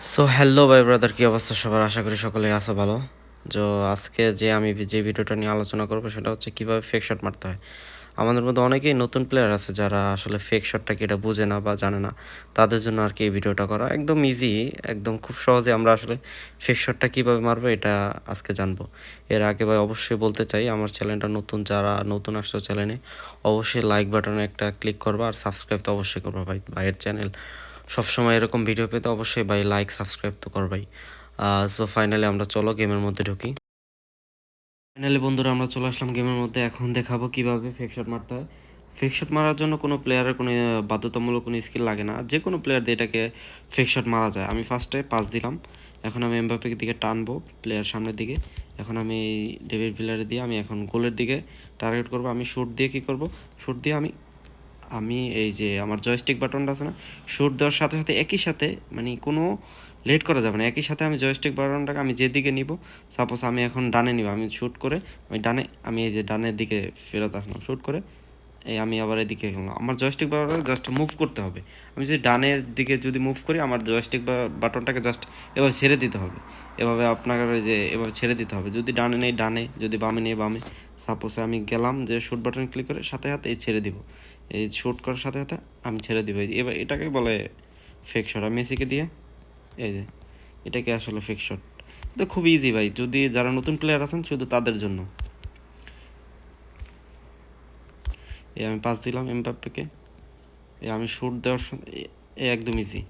So hello ভাই brother, কি অবস্থা সবার? আশা করি সকলেই আছো ভালো। তো আজকে আমি যে ভিডিওটা নিয়ে আলোচনা করবো সেটা হচ্ছে কীভাবে ফেক শট মারতে হয়। আমাদের মধ্যে অনেকেই নতুন প্লেয়ার আছে যারা আসলে ফেক শটটা কি এটা বুঝে না বা জানে না, তাদের জন্য আর কি এই ভিডিওটা করা একদম ইজি। একদম খুব সহজে আমরা আসলে ফেক শটটা কীভাবে মারবো এটা আজকে জানবো। এর আগে ভাই অবশ্যই বলতে চাই, আমার চ্যানেলটা নতুন, যারা নতুন আসছো চ্যানেলে অবশ্যই লাইক বাটনে একটা ক্লিক করবা আর সাবস্ক্রাইব তো অবশ্যই করবা ভাই। ভাইয়ের চ্যানেল সবসময় এরকম ভিডিও পেতে অবশ্যই ভাই লাইক সাবস্ক্রাইব তো করবাই। সো ফাইনালি আমরা চলো গেমের মধ্যে ঢুকি। ফাইনালি বন্ধুরা আমরা চলে আসলাম গেমের মধ্যে। এখন দেখাবো কিভাবে ফেক শট মারতে হয়। ফেক শট মারার জন্য কোনো প্লেয়ারের কোনো বাধ্যতামূলক কোনো স্কিল লাগে না, যে কোনো প্লেয়ার দিয়ে এটাকে ফেক শট মারা যায়। আমি ফার্স্টে পাস দিলাম, এখন আমি এমবাপ্পের দিকে টানবো প্লেয়ার সামনের দিকে। এখন আমি ডেভিড ভিলারে দিয়ে আমি এখন গোলের দিকে টার্গেট করব। আমি শুট দিয়ে কী করব, শুট দিয়ে আমি আমি এই যে আমার জয়স্টিক বাটনটা আছে না, শুট দেওয়ার সাথে সাথে একই সাথে মানে কোনো লেট করা যাবে না, একই সাথে আমি জয়স্টিক বাটনটাকে আমি যেদিকে নিব, সাপোজ আমি এখন ডানে নিব, আমি শ্যুট করে আমি ডানে, আমি এই যে ডানের দিকে ফেরত আসলাম শ্যুট করে, এই আমি আবার এদিকে গেলাম। আমার জয়স্টিক বাটনটা জাস্ট মুভ করতে হবে। আমি যদি ডানের দিকে যদি মুভ করি, আমার জয়স্টিক বাটনটাকে জাস্ট এবার ছেড়ে দিতে হবে। এভাবে আপনাকে যে এভাবে ছেড়ে দিতে হবে। যদি ডানে নেই ডানে, যদি বামে নেই বামে। সাপোজ আমি গেলাম যে শ্যুট বাটন ক্লিক করে সাথে সাথে এই ছেড়ে দিব, এই শ্যুট করার সাথে সাথে আমি ছেড়ে দিব। এবার এটাকে বলে ফেক শট। আমি মেসিকে দিয়ে এই যে এটাকে আসলে ফেক শট। এটা খুব ইজি ভাই, যদি যারা নতুন প্লেয়ার আছেন শুধু তাদের জন্য। এই আমি পাস দিলাম এমবাপ্পেকে, এই আমি শ্যুট দেওয়ার এই একদম ইজি।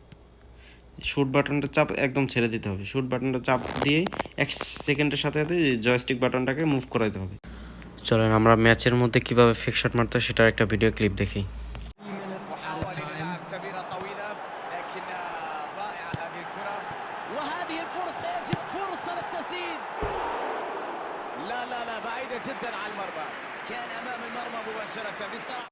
শ্যুট বাটনটা চাপ একদম ছেড়ে দিতে হবে, শ্যুট বাটনটা চাপ দিয়েই 1 সেকেন্ডের সাথে সাথে জয়স্টিক বাটনটাকে মুভ করাইতে হবে। চলেন আমরা ম্যাচের মধ্যে কীভাবে ফেক শট মারতে হয় সেটার একটা ভিডিও ক্লিপ দেখি। وحاول يلعب تمريرة طويلة لكن رائعة هذه الكرة وهذه الفرصة يجب فرصة للتسديد. لا بعيدة جدا على المرمى، كان أمام المرمى مباشرة بصراحة.